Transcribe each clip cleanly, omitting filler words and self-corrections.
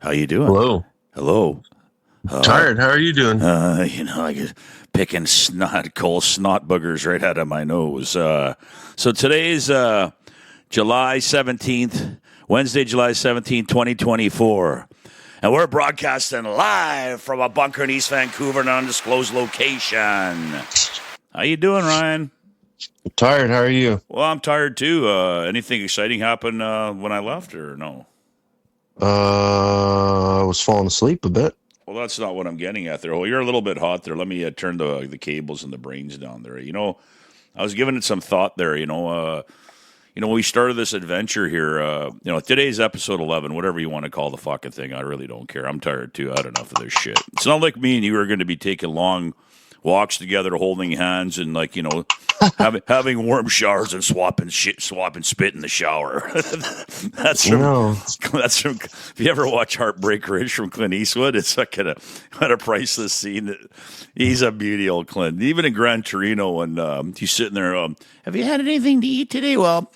How you doing? Hello. Hello. Tired. How are you doing? I get picking coal snot boogers right out of my nose. So today's July 17th, Wednesday, July 17th, 2024. And we're broadcasting live from a bunker in East Vancouver, an undisclosed location. How you doing, Ryan? Tired. How are you? Well, I'm tired too. Anything exciting happen when I left or no? I was falling asleep a bit. Well, that's not what I'm getting at there. Oh, you're a little bit hot there. Let me turn the cables and the brains down there. I was giving it some thought there. When we started this adventure here, today's episode 11, whatever you want to call the fucking thing. I really don't care. I'm tired too. I had enough of this shit. It's not like me and you are going to be taking long walks together, holding hands, and having warm showers and swapping spit in the shower. That's from. If you ever watch Heartbreak Ridge from Clint Eastwood, it's like what a priceless scene. He's a beauty, old Clint. Even in Gran Torino, when he's sitting there, have you had anything to eat today? Well,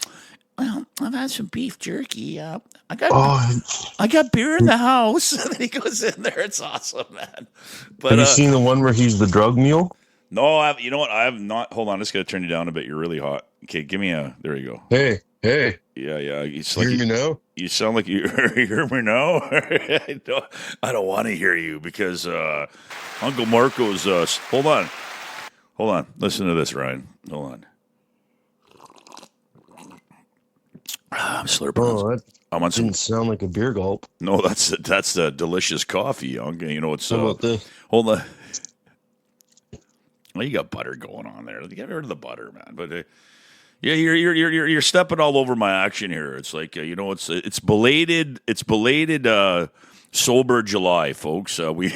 I've had some beef jerky. I got beer in the house. And then he goes in there. It's awesome, man. But have you seen the one where he's the drug mule? No, you know what? I have not. Hold on, I'm just gonna turn you down a bit. You're really hot. Okay, give me a. There you go. Hey. Yeah. Hear me now? You sound like you hear me now. I don't want to hear you because Uncle Marco's. Hold on. Listen to this, Ryan. Hold on. I'm slurping. Oh, that didn't sound like a beer gulp. No, that's a delicious coffee. It's. How about this? Hold on. Well, you got butter going on there. Get rid of the butter, man. But you're stepping all over my action here. It's like it's belated. It's belated. Sober July, folks. We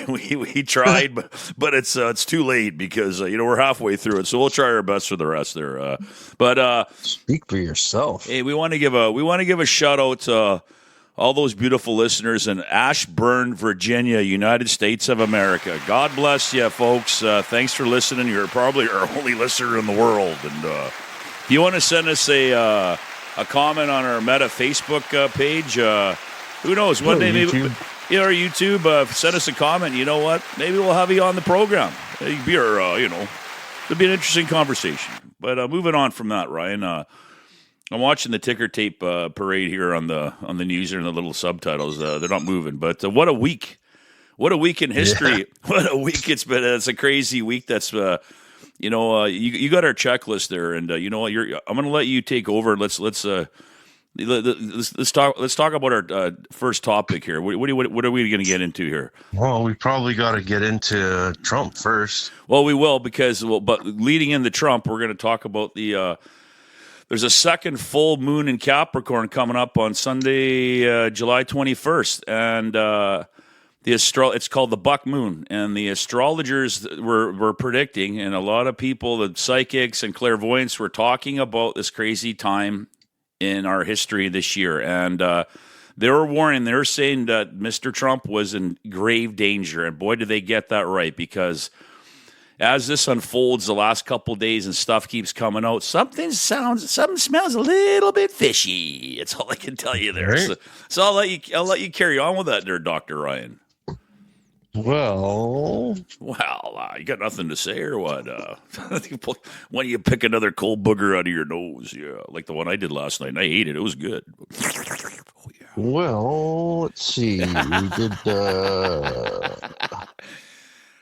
tried, but it's too late because we're halfway through it. So we'll try our best for the rest there. But speak for yourself. Hey, we want to give a shout out to all those beautiful listeners in Ashburn, Virginia, United States of America. God bless you, folks. Thanks for listening. You're probably our only listener in the world. And if you want to send us a comment on our Meta Facebook page, who knows? One day maybe. Our YouTube, send us a comment. You know what? Maybe we'll have you on the program. It'd be it'll be an interesting conversation. But moving on from that, Ryan, I'm watching the ticker tape parade here on the news here and the little subtitles. They're not moving, but what a week! What a week in history! Yeah. What a week it's been! It's a crazy week. That's you got our checklist there, and you know what? I'm going to let you take over. Let's talk about our first topic here. What are we going to get into here? Well, we probably got to get into Trump first. Well, we will but leading into Trump, we're going to talk about there's a second full moon in Capricorn coming up on Sunday, July 21st, and it's called the Buck Moon, and the astrologers were predicting, and a lot of people, the psychics and clairvoyants, were talking about this crazy time in our history this year, and they were warning. They were saying that Mr. Trump was in grave danger, and boy, did they get that right, because as this unfolds the last couple of days and stuff keeps coming out, something smells a little bit fishy. It's all I can tell you there. Right. So I'll let you carry on with that there, Dr. Ryan. Well, you got nothing to say or what? Why don't you pick another cold booger out of your nose? Yeah, like the one I did last night. And I ate it. It was good. Oh, yeah. Well, let's see. We did.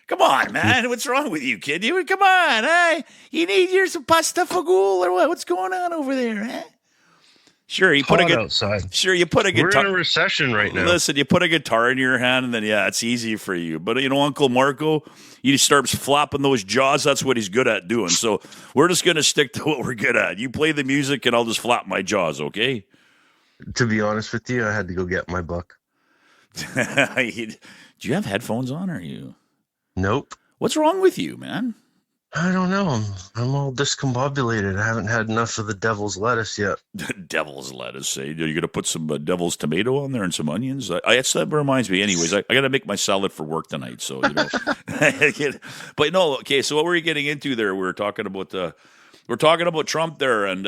Come on, man. What's wrong with you, kid? Come on, hey? You need some pasta fagool or what? What's going on over there, huh? Sure, you put outside. Sure, you put a guitar. We're in a recession right now. Listen, you put a guitar in your hand, and then it's easy for you. But Uncle Marco, you start flapping those jaws. That's what he's good at doing. So we're just gonna stick to what we're good at. You play the music, and I'll just flap my jaws. Okay? To be honest with you, I had to go get my buck. Do you have headphones on? Or you? Nope. What's wrong with you, man? I don't know. I'm all discombobulated. I haven't had enough of the devil's lettuce yet. Devil's lettuce. Are you going to put some devil's tomato on there and some onions? That reminds me. Anyways, I got to make my salad for work tonight. So, But no, okay. So what were you getting into there? We're talking about Trump there, and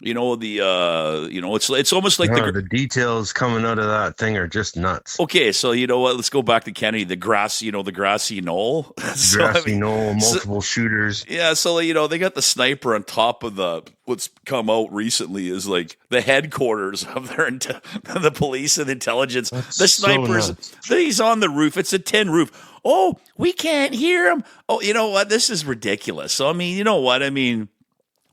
it's almost like No, the details coming out of that thing are just nuts. okay, so you know what? Let's go back to Kennedy, the grassy knoll. So I Grassy mean, knoll, so, multiple shooters. yeah, so they got the sniper on top of the what's come out recently is like the headquarters of the police and intelligence. That's The so snipers, nuts. he's on the roof. It's a tin roof. Oh, we can't hear him. Oh, you know what? This is ridiculous. So I mean, you know what? I mean,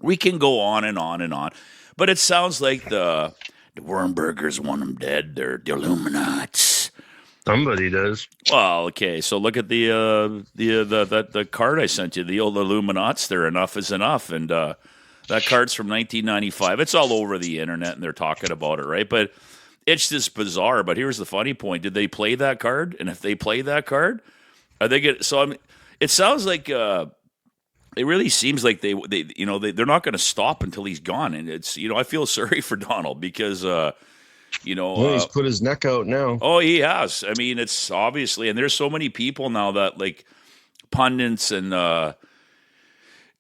we can go on and on and on, but it sounds like the Wernbergers want them dead. They're the Illuminati. Somebody does. Well, okay. So look at the card I sent you. The old Illuminats. There, enough is enough, and that card's from 1995. It's all over the internet, and they're talking about it, right? But it's just bizarre. But here's the funny point: did they play that card? And if they play that card, are they get? So I mean, it sounds like it really seems like they're not going to stop until he's gone, and it's I feel sorry for Donald because Well, he's put his neck out now. oh, he has. I mean, it's obviously, and there's so many people now that like pundits and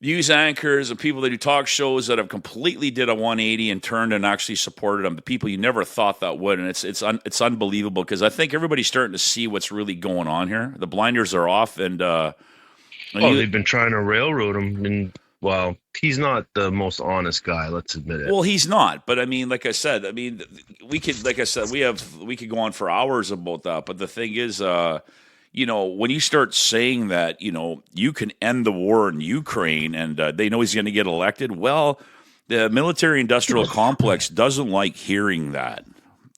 news anchors and people that do talk shows that have completely did a 180 and turned and actually supported him. The people you never thought that would, and it's unbelievable because I think everybody's starting to see what's really going on here. The blinders are off, and They've been trying to railroad him, and well, he's not the most honest guy. Let's admit it. well, he's not. But I mean, like I said, I mean, we could, like I said, we could go on for hours about that. But the thing is, when you start saying that, you can end the war in Ukraine, and they know he's going to get elected, well, the military-industrial complex doesn't like hearing that.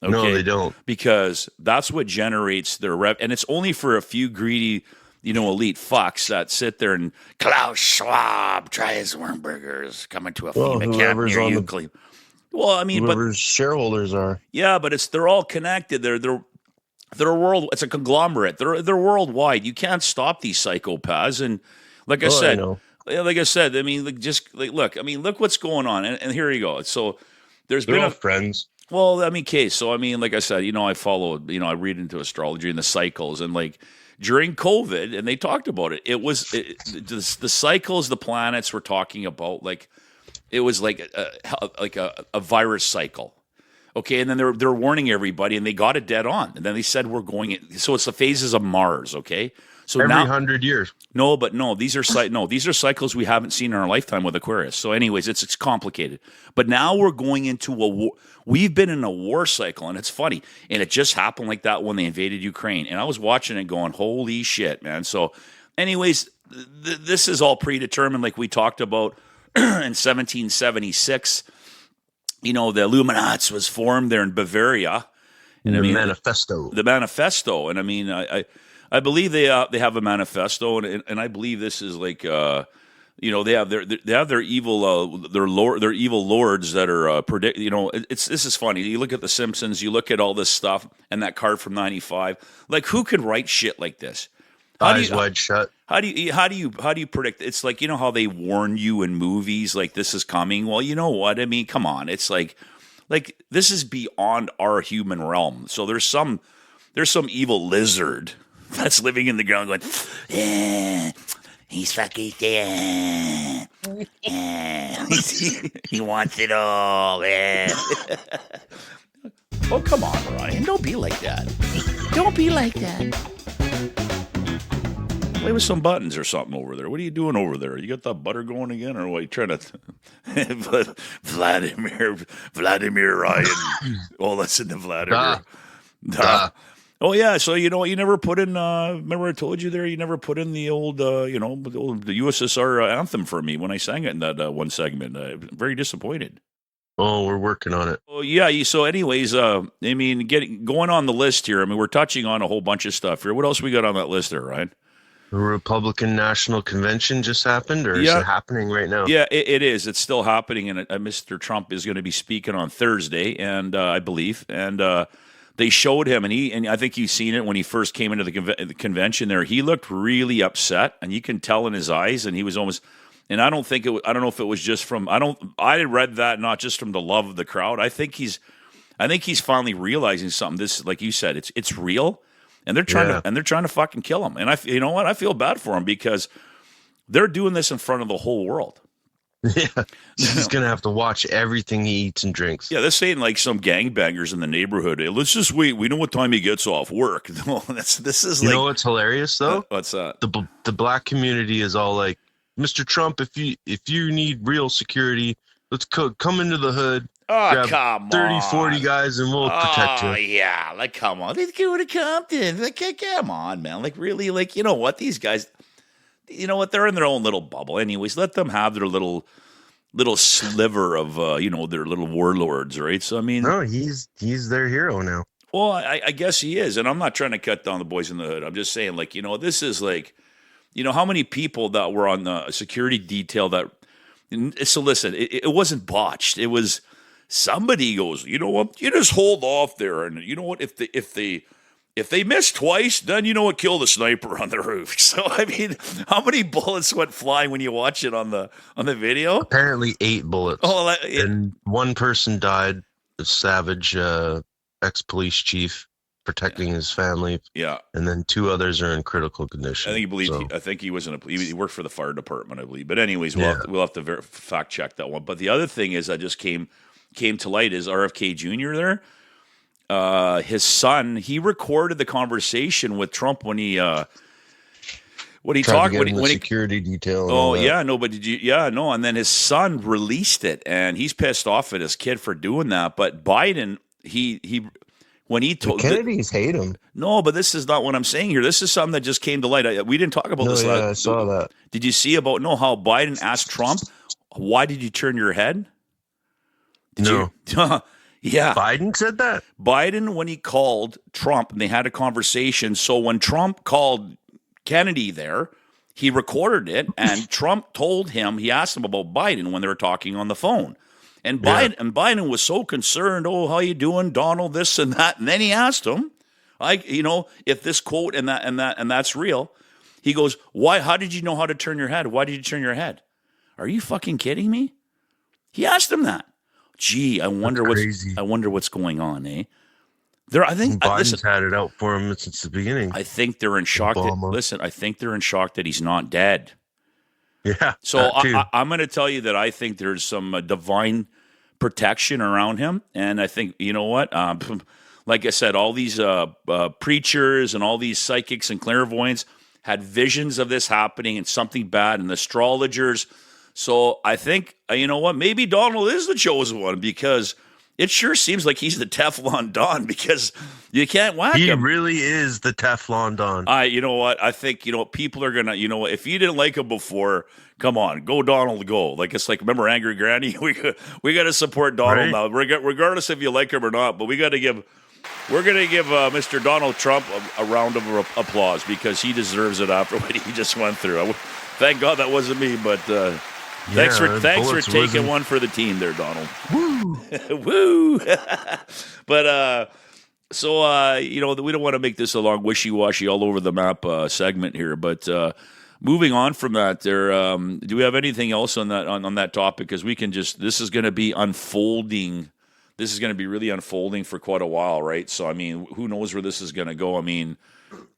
Okay? No, they don't. Because that's what generates their and it's only for a few greedy, elite fucks that sit there and Klaus Schwab tries Wernbergers coming to a Well, FEMA camp whoever's near on you. the Well, I mean, but whoever's shareholders are. yeah, but they're all connected. They're a world. It's a conglomerate. They're worldwide. You can't stop these psychopaths. And like I Oh, I said, know. I mean, look. I mean, look what's going on. And here you go. So there's They're been all friends. well, I mean, case. So I mean, like I said, I follow. I read into astrology and the cycles, and like during COVID, and they talked about it. It was the cycles the planets were talking about. Like it was like a virus cycle. Okay, and then they're warning everybody, and they got it dead on. And then they said we're going in. So it's the phases of Mars. Okay, so Every now 100 years. no, these are these are cycles we haven't seen in our lifetime with Aquarius. So, anyways, it's complicated. But now we're going into a war. We've been in a war cycle, and it's funny. And it just happened like that when they invaded Ukraine. And I was watching it, going, "Holy shit, man!" So, anyways, this is all predetermined, like we talked about in 1776. The Illuminati was formed there in Bavaria. And The I mean, manifesto. the manifesto, and I mean, I believe they have a manifesto, and I believe this is like they have their evil their evil lords that are predict. This is funny. You look at The Simpsons, you look at all this stuff, and that card from '95. Like, who could write shit like this? Eyes wide shut. How do you predict? It's like how they warn you in movies, like this is coming. Well, you know what I mean. Come on, it's like this is beyond our human realm. So there's some evil lizard that's living in the ground going, yeah, he's fucking dead. Yeah. He wants it all, man. Oh, come on, Ryan. Don't be like that. Don't be like that. Play with some buttons or something over there. What are you doing over there? You got that butter going again, or what? You trying to Vladimir Ryan? Oh, listen to Vladimir. Oh yeah, so you never put in. Remember I told you there, you never put in the old, the USSR anthem for me when I sang it in that one segment. I'm very disappointed. Oh, we're working on it. Oh yeah. So, anyways, I mean, going on the list here. I mean, we're touching on a whole bunch of stuff here. What else we got on that list there, Ryan? The Republican National Convention just happened, or is it happening right now? Yeah, it is. It's still happening, and Mr. Trump is going to be speaking on Thursday, and I believe, and they showed him, and I think you've seen it when he first came into the convention. There, he looked really upset, and you can tell in his eyes, and he was almost. And I don't know if it was just from. I read that not just from the love of the crowd. I think he's finally realizing something. This, like you said, it's real. And they're trying to fucking kill him. And you know what? I feel bad for him because they're doing this in front of the whole world. Yeah, he's gonna have to watch everything he eats and drinks. Yeah, this ain't like some gangbangers in the neighborhood. Hey, let's just wait. We know what time he gets off work. No, this is You know like what's hilarious though? what's that? The black community is all like, Mr. Trump, if you need real security, let's come into the hood, Oh, grab come 30, 40 on. guys, and we'll protect Oh you. yeah, like come on. Let's go to Compton. Like come on, man. Like really, like you know what? These guys, you know what? They're in their own little bubble. Anyways, let them have their little sliver of their little warlords, right? So I mean, No, he's their hero now. well, I guess he is, and I'm not trying to cut down the boys in the hood. I'm just saying, like this is like, how many people that were on the security detail that. So listen, it wasn't botched. It was somebody goes, you know what? You just hold off there, and you know what? If they miss twice, then you know what? Kill the sniper on the roof. So I mean, how many bullets went flying when you watch it on the video? Apparently 8 bullets. Oh, And one person died, a savage ex-police chief protecting his family. yeah. And then 2 others are in critical condition. I think he was he worked for the fire department, I believe. But anyways, Yeah. we'll have to fact check that one. But the other thing is that just came to light is RFK Jr. there. His son, he recorded the conversation with Trump when he talked when he security detail. Oh yeah, no, but did you? Yeah, no, and then his son released it, and he's pissed off at his kid for doing that. But Biden, he when he told Kennedys hate him. No, but this is not what I'm saying here. This is something that just came to light. We didn't talk about this. I saw that. Did you see about how Biden asked Trump, "Why did you turn your head?" No. Yeah. Biden said that? Biden, when he called Trump and they had a conversation. So when Trump called Kennedy there, he recorded it, and Trump told him, he asked him about Biden when they were talking on the phone. And Biden was so concerned, oh, how you doing, Donald, this and that. And then he asked him, if this quote and that's real. He goes, why, how did you know how to turn your head? Why did you turn your head? Are you fucking kidding me? He asked him that. Gee, I wonder what's going on, eh? I think Biden's had it out for him since the beginning. I think they're in shock. I think they're in shock that he's not dead. Yeah. So I'm going to tell you that I think there's some divine protection around him, and I think you know what. Like I said, all these preachers and all these psychics and clairvoyants had visions of this happening and something bad, and astrologers. So I think, you know what, maybe Donald is the chosen one, because it sure seems like he's the Teflon Don, because you can't whack him. He really is the Teflon Don. You know what, I think, people are going to, if you didn't like him before, come on, go Donald, go. Like, it's like, remember Angry Granny? We got to support Donald now, regardless if you like him or not, but we're going to give Mr. Donald Trump a round of applause, because he deserves it after what he just went through. Thank God that wasn't me, but... thanks for taking one for the team there, Donald. Woo! Woo! But we don't want to make this a long wishy-washy all over the map segment here. But moving on from that, do we have anything else on that topic? Because we can this is going to be unfolding. This is going to be really unfolding for quite a while, right? So I mean, who knows where this is going to go? I mean,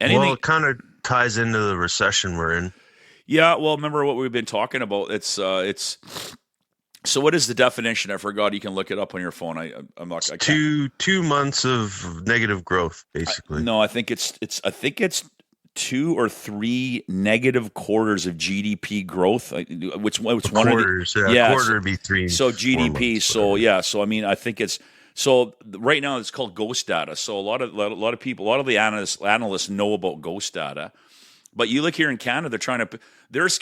anything. Well, it kind of ties into the recession we're in. Yeah, well, remember what we've been talking about. It's so what is the definition? I forgot. You can look it up on your phone. I'm not. I can't. 2 months of negative growth, basically. I think it's 2 or 3 negative quarters of GDP growth. Which one quarters? Of the, yeah, quarter would be 3. So GDP. Months, so yeah. So I mean, I think it's. So right now it's called ghost data. So a lot of people, a lot of the analysts know about ghost data. But you look here in Canada, they're trying to.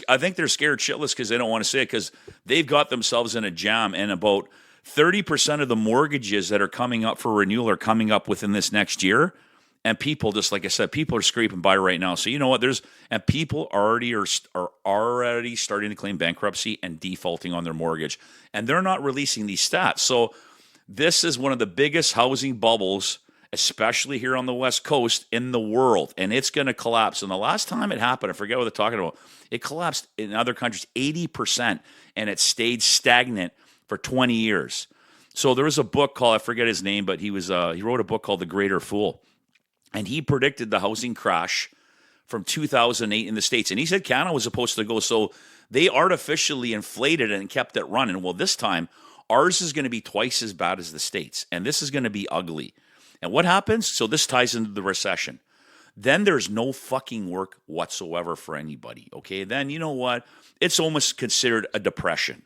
I think they're scared shitless because they don't want to say it, because they've got themselves in a jam, and about 30% of the mortgages that are coming up for renewal are coming up within this next year. And people, just like I said, people are scraping by right now. So you know what? People already are already starting to claim bankruptcy and defaulting on their mortgage, and they're not releasing these stats. So this is one of the biggest housing bubbles, especially here on the West Coast, in the world, and it's going to collapse. And the last time it happened, I forget what they're talking about, it collapsed in other countries 80%, and it stayed stagnant for 20 years. So there was a book called, I forget his name, but he wrote a book called The Greater Fool, and he predicted the housing crash from 2008 in the States. And he said Canada was supposed to go. So They artificially inflated it and kept it running. Well, this time, ours is going to be twice as bad as the States, and this is going to be ugly. And what happens? So this ties into the recession. Then there's no fucking work whatsoever for anybody. Okay. Then you know what? It's almost considered a depression.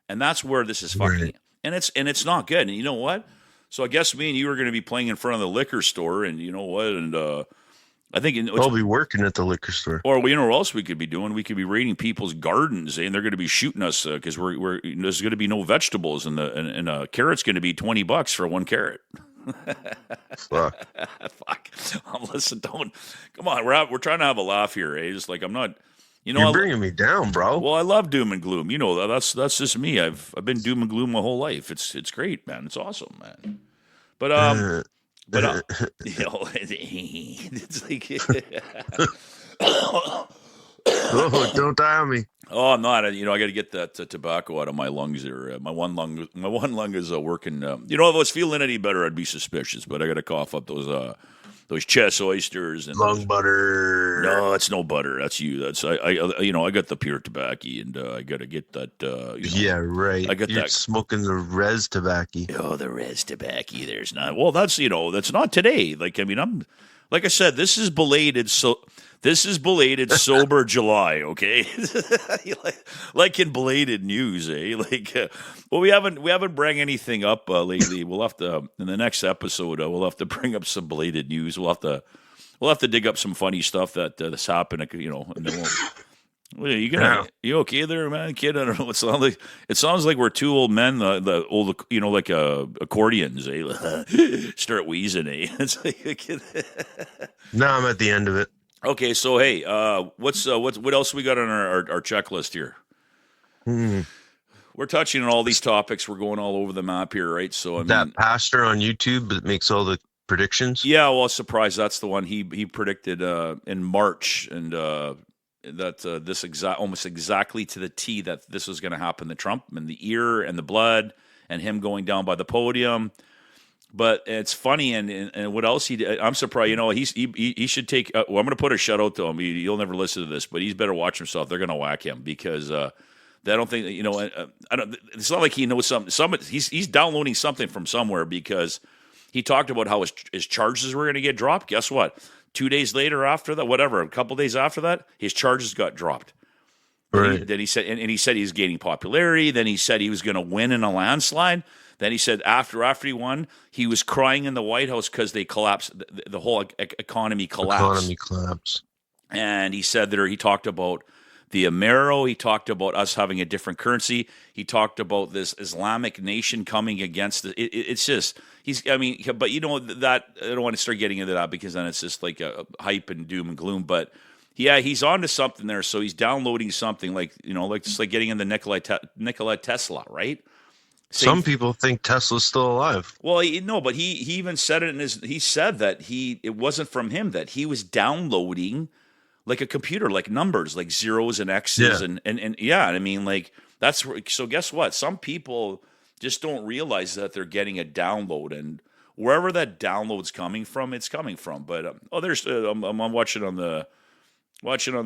And that's where this is fucking. Right. And it's not good. And you know what? So I guess me and you are going to be playing in front of the liquor store, and you know what? And I think I'll be working at the liquor store. or you know what else we could be doing? We could be raiding people's gardens, and they're going to be shooting us because we're there's going to be no vegetables, and a carrot's going to be $20 for one carrot. Fuck. Fuck. Listen, don't come on. We're trying to have a laugh here, eh? Just like I'm not. You know, You're bringing me down, bro. well, I love doom and gloom. You know, that's just me. I've been doom and gloom my whole life. It's great, man. It's awesome, man. But you know, it's like Oh, don't die on me. oh, I'm not. You know, I got to get that tobacco out of my lungs. There, my one lung is working. You know, if I was feeling any better, I'd be suspicious. But I got to cough up those chest oysters and Lung butter. no, it's no butter. That's you. That's I you know, I got the pure tobacco, and I got to get that. Yeah, right. I got You're that. smoking the res tobacco. Oh, the res tobacco. There's not. Well, that's that's not today. Like I mean, I'm like I said, this is belated. So this is belated sober July. Okay, like in belated news, eh? Like, well, we haven't bring anything up lately. We'll have to in the next episode. We'll have to bring up some belated news. We'll have to dig up some funny stuff that's happened. You know, and then we'll. Well, you okay there, man, kid? I don't know. It sounds like we're two old men, the old, you know, like accordions. Eh? Start wheezing, eh? It's like, No, I'm at the end of it. okay, so hey, what else we got on our checklist here? Hmm. We're touching on all these topics. We're going all over the map here, right? So I mean, That pastor on YouTube that makes all the predictions. yeah. Well, I was surprised. That's the one he predicted in March, and that this almost exactly to the T that this was going to happen to Trump, and the ear and the blood and him going down by the podium. But it's funny, and what else he did? I'm surprised. You know, he should take. Well, I'm going to put a shout out to him. You'll never listen to this, but he's better watch himself. They're going to whack him because they don't think that, you know. I don't. It's not like he knows something. He's downloading something from somewhere because he talked about how his charges were going to get dropped. Guess what? 2 days later, after that, whatever, a couple days after that, his charges got dropped. Right. Then he said, and he said he's gaining popularity. Then he said he was going to win in a landslide. Then he said after he won, he was crying in the White House because they collapsed. The whole economy collapsed. Economy collapse. And he said that he talked about the Amero. He talked about us having a different currency. He talked about this Islamic nation coming against it. It's just I mean, but you know that I don't want to start getting into that because then it's just like a hype and doom and gloom. But yeah, he's on to something there. So he's downloading something like, you know, like just like getting into Nikola Tesla, right? Some people think Tesla's still alive. Well, no, but he even said it he said that it wasn't from him, that he was downloading like a computer, like numbers, like zeros and X's, Yeah. and yeah, I mean, like that's so. Guess what? Some people just don't realize that they're getting a download, and wherever that download's coming from, it's coming from. But there's I'm watching on the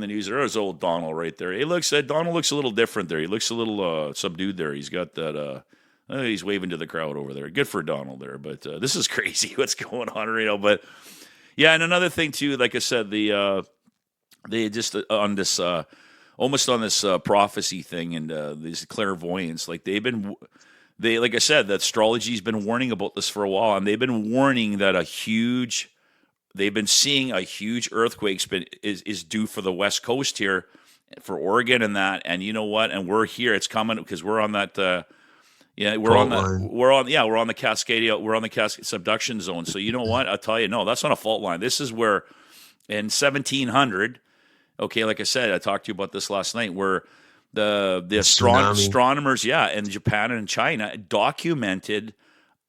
news. There's old Donald right there. Donald looks a little different there. He looks a little subdued there. He's got that. He's waving to the crowd over there. Good for Donald there. But this is crazy what's going on right now. But yeah, and another thing too, like I said, they just on this almost on this prophecy thing and these clairvoyance, like like I said, that astrology's been warning about this for a while, and they've been warning that they've been seeing a huge earthquake is due for the West Coast here, for Oregon and that, and you know what? And we're here. It's coming because we're on that. Yeah, we're on the Cascadia, we're on the Cascade subduction zone. So you know what? I'll tell you, no, that's not a fault line. This is where in 1700. Okay, like I said, I talked to you about this last night, where the astronomers, in Japan and China documented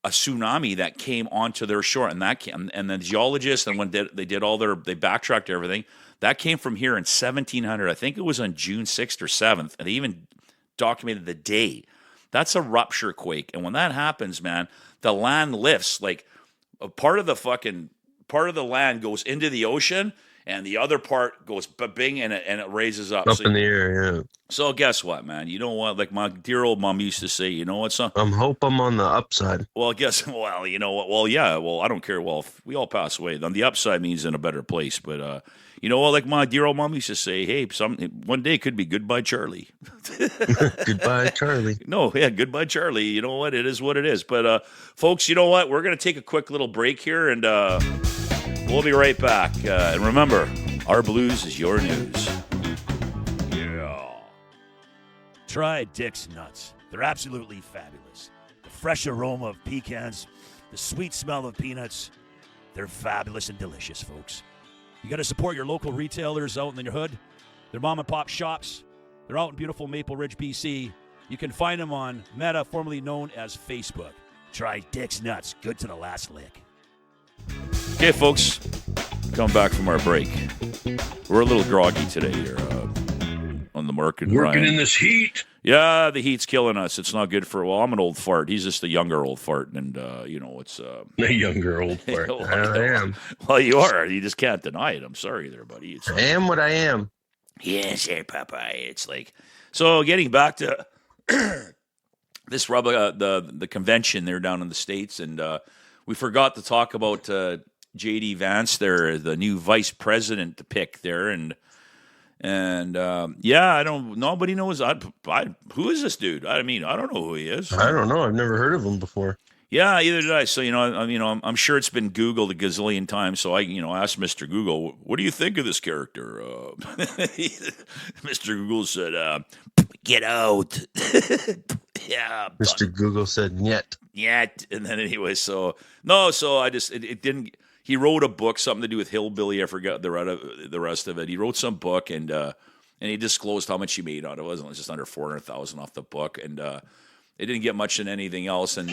a tsunami that came onto their shore, and the geologists, and when they backtracked everything, that came from here in 1700. I think it was on June 6th or 7th, and they even documented the day. That's a rupture quake, and when that happens, man, the land lifts. Like a part of the land goes into the ocean. and the other part goes bing, and it raises up. Up in the air, yeah. So guess what, man? You know what? Like my dear old mom used to say, you know what's Hope I'm on the upside. well, well, you know what? Well, yeah. Well, I don't care. Well, if we all pass away. On the upside means in a better place. But you know what? Like my dear old mom used to say, hey, one day could be goodbye, Charlie. Goodbye, Charlie. No, yeah, goodbye, Charlie. You know what? It is what it is. But folks, you know what? We're gonna take a quick little break here, and we'll be right back. And remember, our blues is your news. Yeah. Try Dick's Nuts. They're absolutely fabulous. The fresh aroma of pecans, the sweet smell of peanuts. They're fabulous and delicious, folks. You got to support your local retailers out in your hood. They're mom and pop shops. They're out in beautiful Maple Ridge, BC. You can find them on Meta, formerly known as Facebook. Try Dick's Nuts. Good to the last lick. Okay, folks, come back from our break. We're a little groggy today here on the market. Working in this heat. Yeah, the heat's killing us. It's not good for. Well, I'm an old fart. He's just a younger old fart, and you know it's. A younger old fart. I am. Well, you are. You just can't deny it. I'm sorry, there, buddy. I am what I am. Yes, hey, Papa. It's like so. Getting back to this the convention there down in the States, and we forgot to talk about J.D. Vance there, the new vice president to pick there, and yeah, nobody knows. Who is this dude? I mean, I don't know who he is. I don't know. I've never heard of him before. Yeah, either did I. So I'm sure it's been Googled a gazillion times. So I asked Mr. Google, what do you think of this character? Mr. Google said, get out. Yeah, Mr. Google said, "Yet." And then anyway, so I just it didn't. He wrote a book, something to do with hillbilly. I forgot the rest of it. He wrote some book, and he disclosed how much he made out of it. It was just under $400,000 off the book, and it didn't get much in anything else. And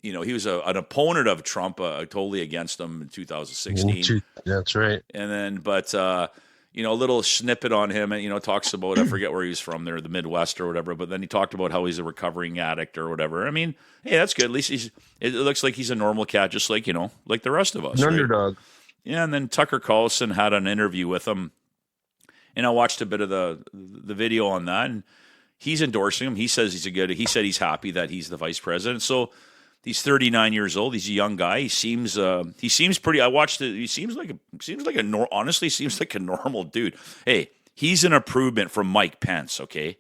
he was an opponent of Trump, totally against him in 2016. That's right. And then, but a little snippet on him, and talks about, I forget where he's from there, the Midwest or whatever. But then he talked about how he's a recovering addict or whatever. I mean, hey, that's good. At least it looks like he's a normal cat, just like like the rest of us. An right? underdog. Yeah, and then Tucker Carlson had an interview with him, and I watched a bit of the video on that, and he's endorsing him. He says he's happy that he's the vice president. So he's 39 years old. He's a young guy. He seems pretty. I watched it. He seems like a normal dude. Hey, he's an improvement from Mike Pence. Okay.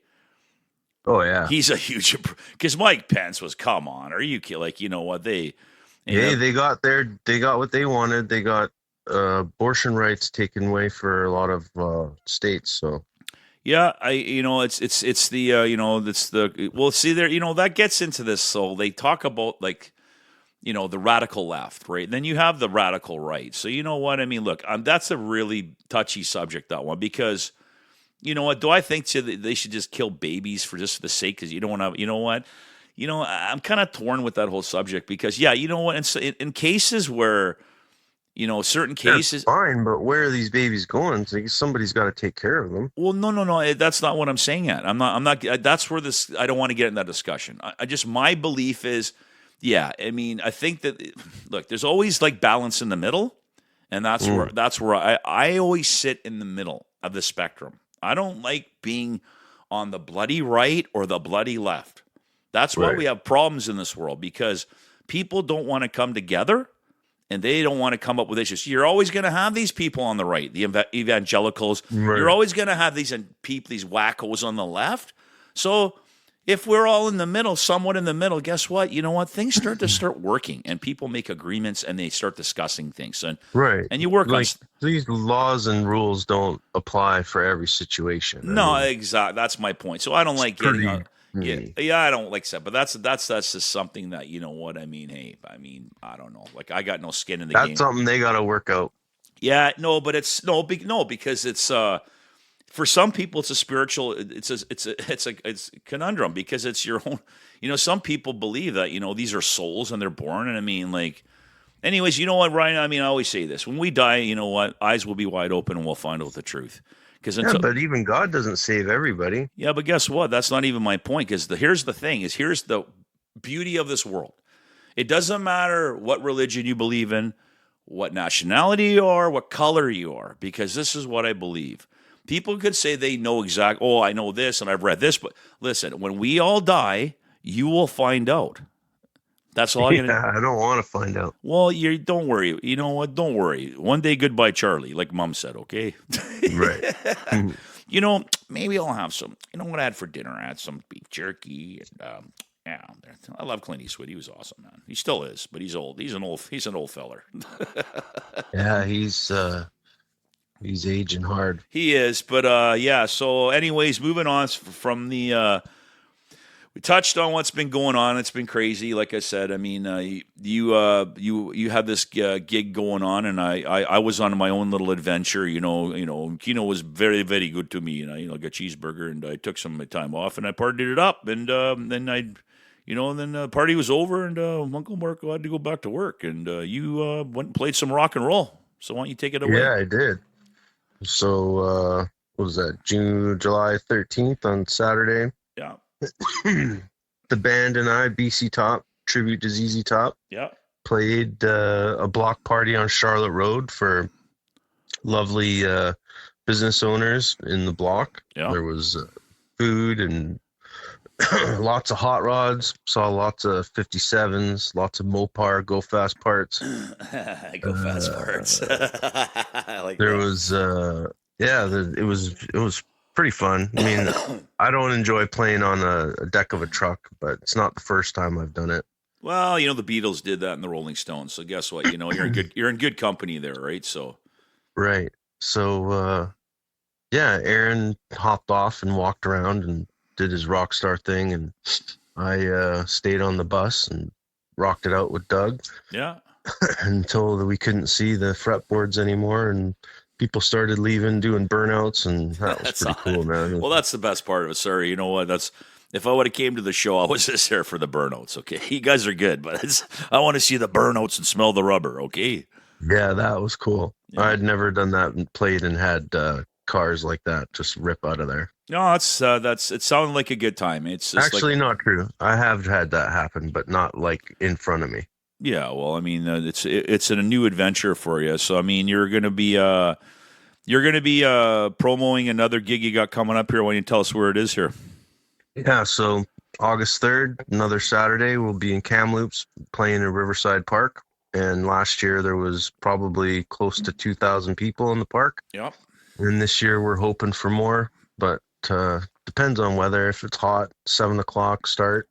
Oh yeah. He's a huge because Mike Pence was. Come on, are you kidding? Like what they? They got what they wanted. They got abortion rights taken away for a lot of states. So. Yeah, it's the well, see there, that gets into this. So they talk about the radical left, right? And then you have the radical right. So you know what I mean? Look, that's a really touchy subject, that one, because you know what? Do I think they should just kill babies for just the sake? Because you don't want to, you know what? I'm kind of torn with that whole subject because, yeah, you know what? In cases where, certain cases. That's fine, but where are these babies going? So somebody's got to take care of them. Well, no. That's not what I'm saying yet. I'm not. That's where I don't want to get in that discussion. My belief is, yeah. I mean, I think that look, there's always balance in the middle, and that's where I always sit in the middle of the spectrum. I don't like being on the bloody right or the bloody left. That's why we have problems in this world, because people don't want to come together. And they don't want to come up with issues. You're always going to have these people on the right, the evangelicals. Right. You're always going to have these wackos on the left. So if we're all in the middle, somewhat in the middle, guess what? You know what? Things start working, and people make agreements, and they start discussing things. And you work on these laws and rules don't apply for every situation. No, exactly. That's my point. So I don't like getting on. Yeah, I don't like that, but that's just something that, you know what I mean. Hey, I don't know. I got no skin in the game. That's something they got to work out. Yeah, no, but it's because it's for some people it's a spiritual. It's a conundrum, because it's your own. Some people believe that these are souls and they're born, and anyways, you know what, Ryan? I always say this: when we die, you know what, eyes will be wide open and we'll find out the truth. But even God doesn't save everybody. Yeah, but guess what? That's not even my point. Because here's the thing: here's the beauty of this world. It doesn't matter what religion you believe in, what nationality you are, what color you are, because this is what I believe. People could say they know exactly, oh, I know this and I've read this, but listen, when we all die, you will find out. That's all I'm going to. Yeah, I don't want to find out. Well, you don't worry. You know what? Don't worry. One day, goodbye, Charlie, like Mom said, okay? Right. You know, maybe I'll have some. You know what I had for dinner? I had some beef jerky. And, yeah, I love Clint Eastwood. He was awesome, man. He still is, but he's old. He's an old feller. Yeah, he's aging hard. He is, but yeah. So, anyways, moving on from the. We touched on what's been going on. It's been crazy, like I said. I mean, you had this gig going on, and I was on my own little adventure. Kino was very, very good to me, and I got a cheeseburger, and I took some of my time off, and I partied it up, and then then the party was over, and Uncle Marco had to go back to work, and you went and played some rock and roll. So why don't you take it away? Yeah, I did. So what was that? July 13th on Saturday. Yeah. The band and I, BC Top, tribute to ZZ Top, Yeah. played a block party on Charlotte Road for lovely business owners in the block. Yeah. There was food and lots of hot rods. Saw lots of 57s, lots of Mopar Go Fast parts. Go fast parts. I like There that. was it was pretty fun. I mean, I don't enjoy playing on a deck of a truck, but it's not the first time I've done it. Well, the Beatles did that, and the Rolling Stones. So guess what? You're in good company there, right? So Right. So Aaron hopped off and walked around and did his rock star thing, and I stayed on the bus and rocked it out with Doug yeah. until we couldn't see the fretboards anymore, and people started leaving, doing burnouts, and that was pretty cool, man. Well, that's the best part of it, sir. You know what? If I would have came to the show, I was just there for the burnouts. Okay, you guys are good, but I want to see the burnouts and smell the rubber. Okay. Yeah, that was cool. Yeah. I'd never done that and played and had cars like that just rip out of there. No, it sounded like a good time. It's just Actually not true. I have had that happen, but not like in front of me. Yeah, well, I mean, it's a new adventure for you. So, I mean, you're going to be promoting another gig you got coming up here. Why don't you tell us where it is here? Yeah, so August 3rd, another Saturday, we'll be in Kamloops playing in Riverside Park. And last year there was probably close to 2,000 people in the park. Yep. And this year we're hoping for more, but depends on weather. If it's hot, 7 o'clock start.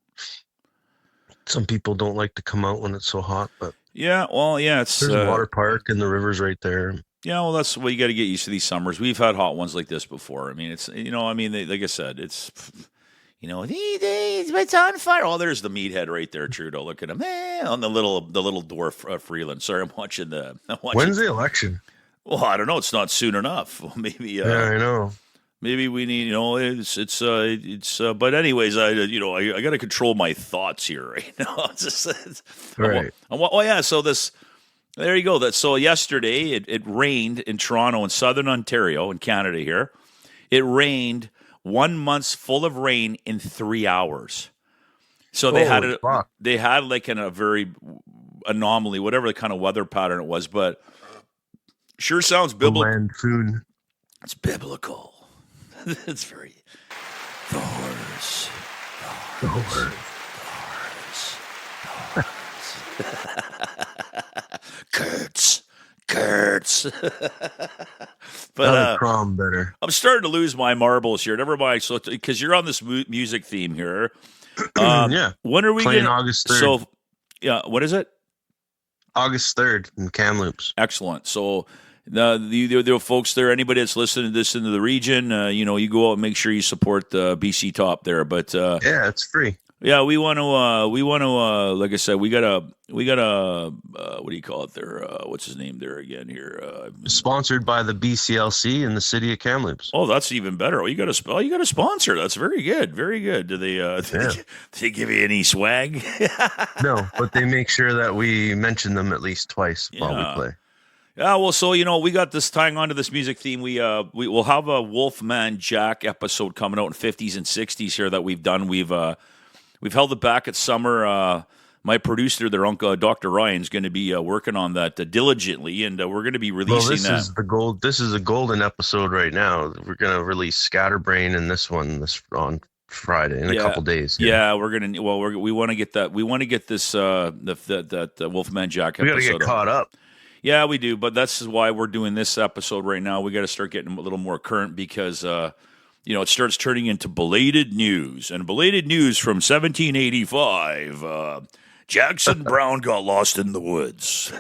Some people don't like to come out when it's so hot, but yeah, well, yeah, there's a water park and the river's right there. Yeah, well, that's what you got to get used to these summers. We've had hot ones like this before. I mean, it's like I said, it's it's on fire. Oh, there's the meathead right there, Trudeau. Look at him, on the little dwarf Freeland. Sorry, I'm watching. When's the election? Well, I don't know. It's not soon enough. Well, maybe. Yeah, I know. Maybe we need, but anyways, I got to control my thoughts here right now. Right. So there you go. So yesterday it rained in Toronto and Southern Ontario in Canada here. It rained 1 month full of rain in 3 hours. So they had like a very anomaly, whatever the kind of weather pattern it was, but sure sounds biblical. It's biblical. It's very the horse. Kurtz. But prom better. I'm starting to lose my marbles here. Never mind. So because you're on this music theme here, yeah. When are we playing August 3rd? So yeah, what is it? August 3rd in Kamloops. Excellent. So the folks there, anybody that's listening to this into the region, you go out and make sure you support the BC Top there. But yeah, it's free. Yeah, we want to, like I said, we got a, what do you call it there? What's his name there again here? Sponsored by the BCLC in the city of Kamloops. Oh, that's even better. Oh, you got a sponsor. That's very good. Very good. Do they, do they give you any swag? No, but they make sure that we mention them at least twice while we play. Yeah, well, so we got this tying onto this music theme. We will have a Wolfman Jack episode coming out in 50s and 60s here that we've done. We've held it back at summer, my producer, their uncle, Dr. Ryan's going to be working on that diligently, and we're going to be Well, releasing this that. is the gold. This is a golden episode right now. We're gonna release Scatterbrain and this one this on Friday in a couple days. Yeah, we're gonna. Well, we want to get that. We want to get this that Wolfman Jack We episode. got to get caught up. Yeah, we do. But that's why we're doing this episode right now. We got to start getting a little more current because it starts turning into belated news, and belated news from 1785. Jackson Brown got lost in the woods.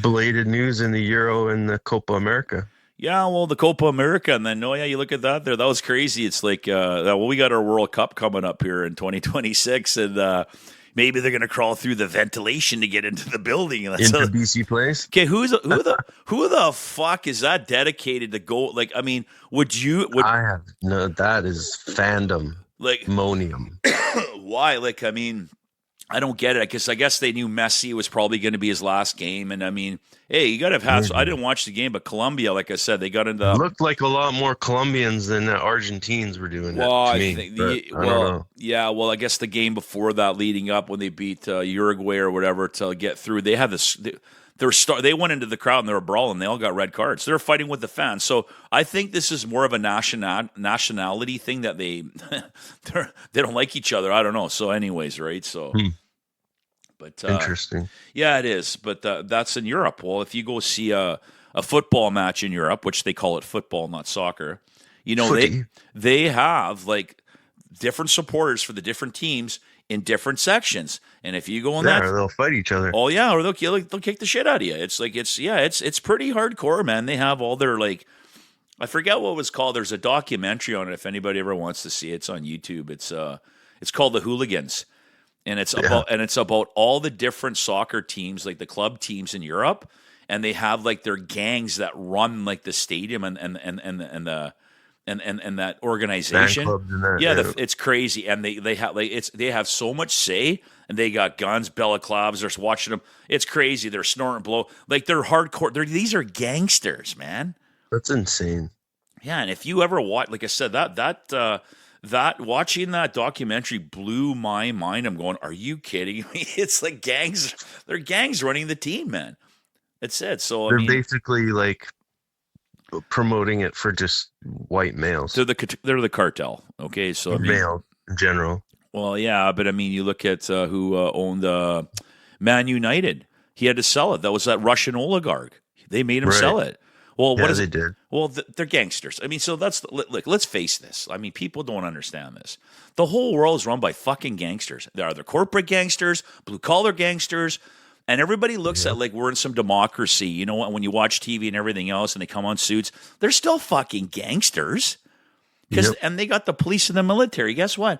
Belated news in the Euro and the Copa America. Yeah, well, the Copa America, and then you look at that there. That was crazy. It's like, we got our World Cup coming up here in 2026, and maybe they're going to crawl through the ventilation to get into the building. Into BC Place. Okay, who the fuck is that dedicated to go? Like, I mean, I have no. That is fandom. Like, monium. Why? Like, I mean, I don't get it. I guess they knew Messi was probably going to be his last game, and I mean, hey, you got to have had. I didn't watch the game, but Colombia, like I said, they got into. It looked like a lot more Colombians than Argentines were doing. Well, I don't know. Yeah. Well, I guess the game before that, leading up when they beat Uruguay or whatever to get through, they had this. They went into the crowd and they were brawling. They all got red cards. They're fighting with the fans. So I think this is more of a nationality thing that they don't like each other. I don't know. So, anyways, right? So, but interesting. Yeah, it is. But that's in Europe. Well, if you go see a football match in Europe, which they call it football, not soccer, they have like different supporters for the different teams in different sections, and if you go on or they'll fight each other. Oh yeah, or they'll kick the shit out of you. It's like it's pretty hardcore, man. They have all their like, I forget what it was called. There's a documentary on it. If anybody ever wants to see it, it's on YouTube. It's called The Hooligans, and it's about all the different soccer teams, like the club teams in Europe, and they have like their gangs that run like the stadium and that organization. It's crazy, and they have so much say, and they got guns, balaclavas. They're watching them. It's crazy. They're snorting blow like they're hardcore. These are gangsters, man. That's insane. Yeah, and if you ever watch, like I said, that watching that documentary blew my mind. I'm going, are you kidding me? It's like gangs. They're gangs running the team, man. That's it. So they're basically like promoting it for just white males. They're the cartel. Okay, so male in general. Well, yeah, but I mean, you look at who owned Man United. He had to sell it. That was that Russian oligarch. They made him sell it. Well, they did. Well, they're gangsters. I mean, so look. Let's face this. I mean, people don't understand this. The whole world is run by fucking gangsters. There are the corporate gangsters, blue collar gangsters. And everybody looks at like we're in some democracy, you know, when you watch TV and everything else and they come on suits, they're still fucking gangsters. And they got the police and the military. Guess what?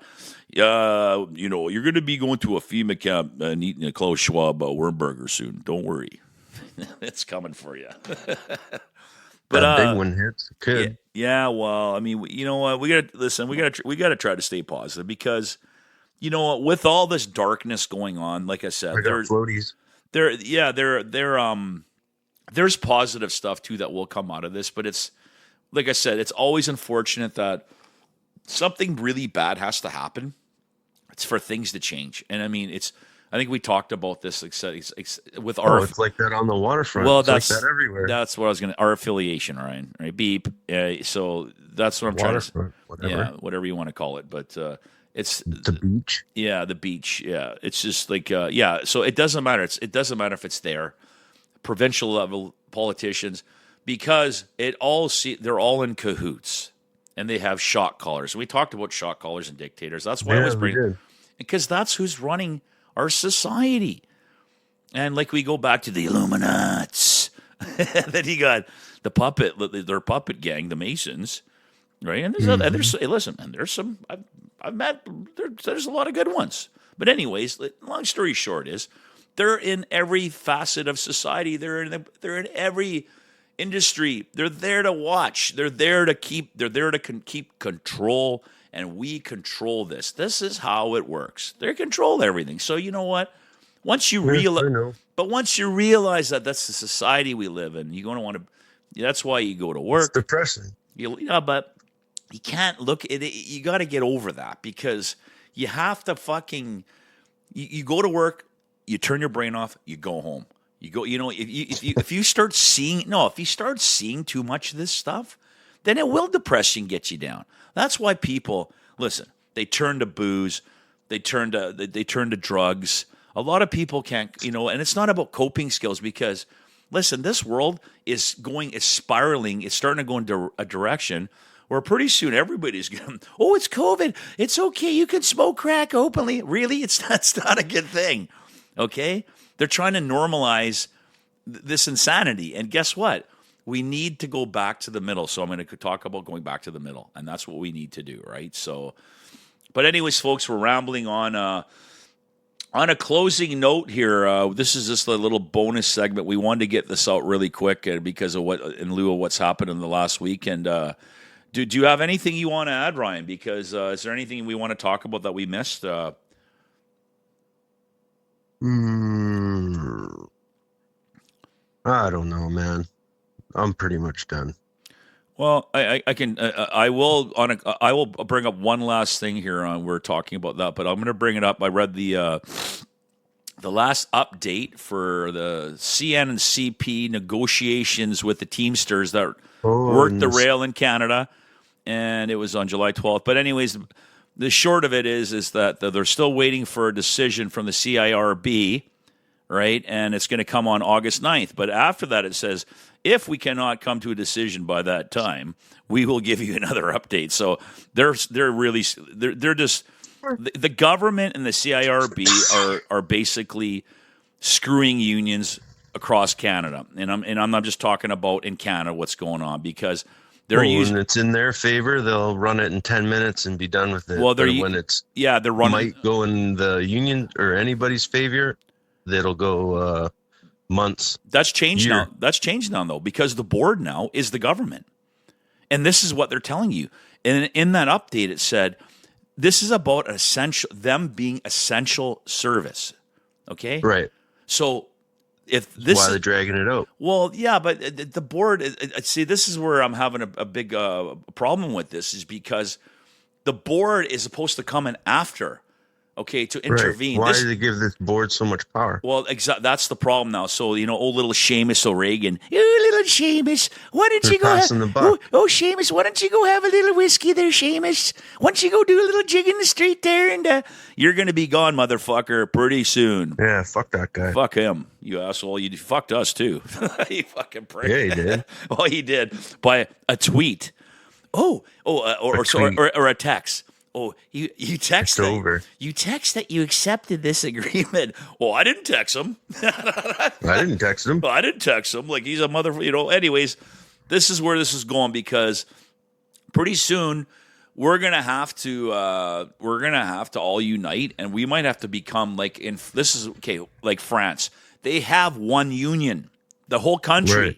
You're going to be going to a FEMA camp and eating a Klaus Schwab Wurmburger soon. Don't worry. It's coming for you. But that big one hits. Could. Yeah, well, I mean, you know what? We got to try to stay positive because, you know what, with all this darkness going on, like I said, there's floaties. There's positive stuff too that will come out of this, but it's like I said, it's always unfortunate that something really bad has to happen. It's for things to change, and I mean, I think we talked about this with our. It's like that on the waterfront. Well, it's like that everywhere. That's what I was going to. Our affiliation, Ryan. Right? Beep. So that's what I'm trying to. Whatever. Yeah, whatever you want to call it, but. It's the beach. Yeah, the beach. Yeah, it's just like So it doesn't matter. It doesn't matter if it's there, provincial level politicians, because they're all in cahoots, and they have shot callers. We talked about shot callers and dictators. That's why I was bringing, because that's who's running our society. And like we go back to the Illuminats, then you got their puppet gang, the Masons. Right, and there's some. I've met. There's a lot of good ones. But anyways, long story short is, they're in every facet of society. They're in every industry. They're there to watch. They're there to keep control, and we control this. This is how it works. They control everything. So you know what? Once you realize that that's the society we live in, you're going to want to. That's why you go to work. It's depressing. But. You can't look at it. You got to get over that because you have to fucking You go to work, you turn your brain off, you go home. You go, if you start seeing too much of this stuff, then it will depress you and get you down. That's why people listen. They turn to booze, they turn to drugs. A lot of people can't, and it's not about coping skills because, listen, this world is spiraling. It's starting to go into a direction where pretty soon everybody's going, oh, it's COVID. It's okay. You can smoke crack openly. Really? That's not a good thing. Okay? They're trying to normalize this insanity. And guess what? We need to go back to the middle. So I'm going to talk about going back to the middle. And that's what we need to do, right? So, but anyways, folks, we're rambling on. On a closing note here, this is just a little bonus segment. We wanted to get this out really quick because of in lieu of what's happened in the last week. And do you have anything you want to add, Ryan? Because is there anything we want to talk about that we missed? I don't know, man. I'm pretty much done. Well, I will bring up one last thing here. We're talking about that, but I'm going to bring it up. I read the last update for the CN and CP negotiations with the Teamsters that worked the rail in Canada, and it was on July 12th. But anyways, the short of it is that they're still waiting for a decision from the CIRB, right? And it's going to come on August 9th. But after that, it says, if we cannot come to a decision by that time, we will give you another update. So they're just the government and the CIRB are basically screwing unions across Canada, and I'm not just talking about in Canada what's going on because they're using. When it's in their favor, they'll run it in 10 minutes and be done with it. Well, they're running. Might go in the union or anybody's favor, that'll go. Months. That's changed now. That's changed now, though, because the board now is the government. And this is what they're telling you. And in that update, it said, this is about them being essential service. Okay? Right. So if this why they're dragging it out. Well, yeah, but the board, see, this is where I'm having a big problem with this is because the board is supposed to come in after. Okay, to intervene. Right. Why do they give this board so much power? Well, that's the problem now. So, old little Seamus O'Regan. Oh, little Seamus, why don't you go Seamus, why don't you go have a little whiskey there, Seamus? Why don't you go do a little jig in the street there and you're going to be gone, motherfucker, pretty soon. Yeah, fuck that guy. Fuck him, you asshole. You fucked us, too. You fucking prick. Yeah, he did. Oh, he did. By a tweet. Or a text. Oh, you text that. Over. You text that you accepted this agreement. Well, I didn't text him. I didn't text him. Well, I didn't text him. Like he's a motherfucker. Anyways, this is where this is going because pretty soon we're gonna have to all unite, and we might have to become like like France. They have one union, the whole country. Right.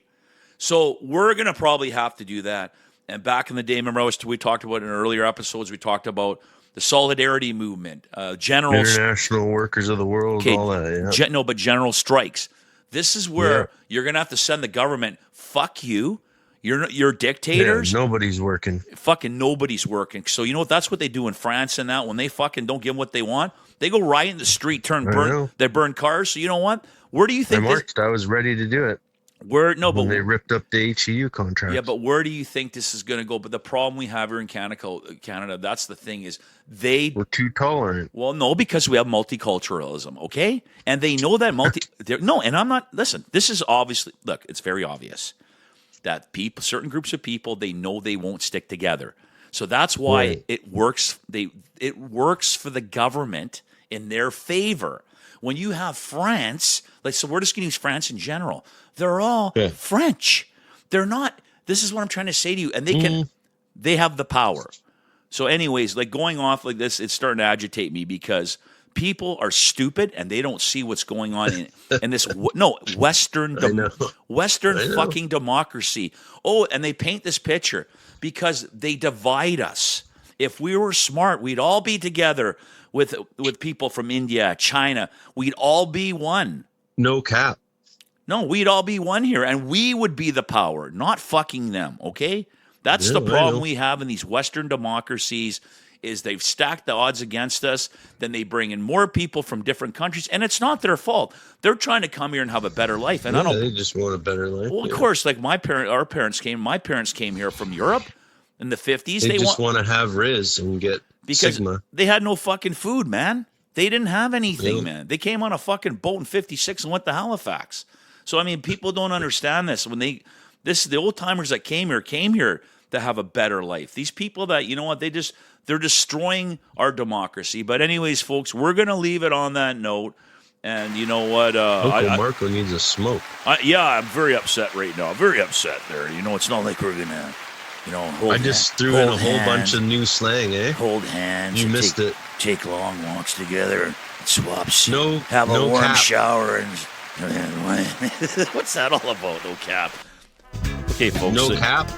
So we're gonna probably have to do that. And back in the day, remember we talked about in earlier episodes, we talked about the solidarity movement, international workers of the world, all that. Yeah. But general strikes. This is where you're going to have to send the government, fuck you. You're dictators. Yeah, nobody's working. Fucking nobody's working. So you know what? That's what they do in France and that. When they fucking don't give them what they want, they go riot in the street, they burn cars. So you know what? Where do you think I was ready to do it. When they ripped up the HEU contract. Yeah, but where do you think this is going to go? But the problem we have here in Canada, that's the thing is we're too tolerant. Well, no, because we have multiculturalism, okay? And they know that and I'm not, listen, this is obviously, look, it's very obvious that certain groups of people, they know they won't stick together. So that's why it works. It works for the government in their favor. When you have France, so we're just going to use France in general. They're all French. They're not. This is what I'm trying to say to you. And they have the power. So anyways, going off like this, it's starting to agitate me because people are stupid and they don't see what's going on in this Western fucking democracy. Oh, and they paint this picture because they divide us. If we were smart, we'd all be together with people from India, China. We'd all be one. No cap. No, we'd all be one here, and we would be the power, not fucking them, okay? That's the problem we have in these Western democracies is they've stacked the odds against us. Then they bring in more people from different countries, and it's not their fault. They're trying to come here and have a better life. And I don't. They just want a better life. Well, of course, like my parents came here from Europe in the 50s. They just want to have Riz and get because Sigma. they had no fucking food, man. They didn't have anything, man. They came on a fucking boat in 56 and went to Halifax. So I mean, people don't understand this. When the old timers that came here to have a better life. These people that, you know what, they're destroying our democracy. But anyways, folks, we're gonna leave it on that note. And you know what? Marco needs a smoke. I'm very upset right now. Very upset there. You know, it's not like we're gonna, I just threw in a whole bunch of new slang, eh? Hold hands. You missed it. Take long walks together and swap seats. No, have a no warm cap. shower and. What's that all about? No cap. Okay, folks. No cap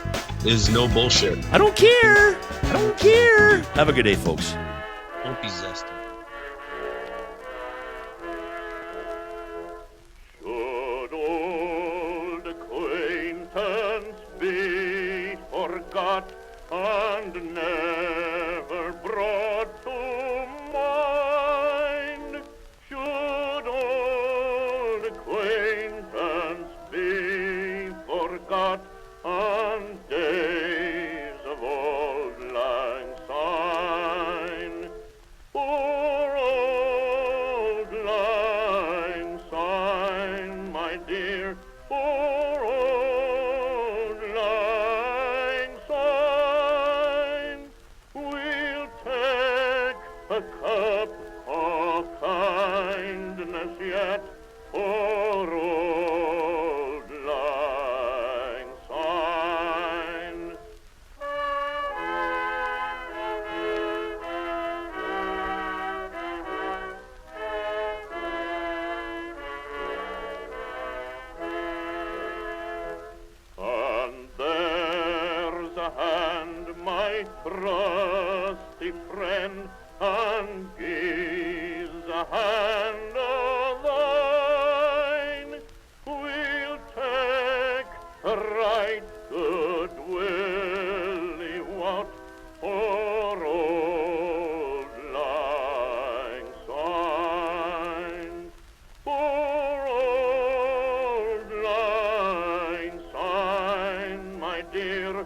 is no bullshit. I don't care. Have a good day, folks. Don't be zesty. Should old acquaintance be forgot and never brought to mind? Should old acquaintance be forgot and days of old lang syne? Poor old lang syne, my dear, poor old lang syne. We'll take a cup of kindness yet for old lang syne. And there's a hand, my trusty friend, and gives a hand of thine. We'll take a right good willy wot for old lang syne. Poor old lang syne, my dear,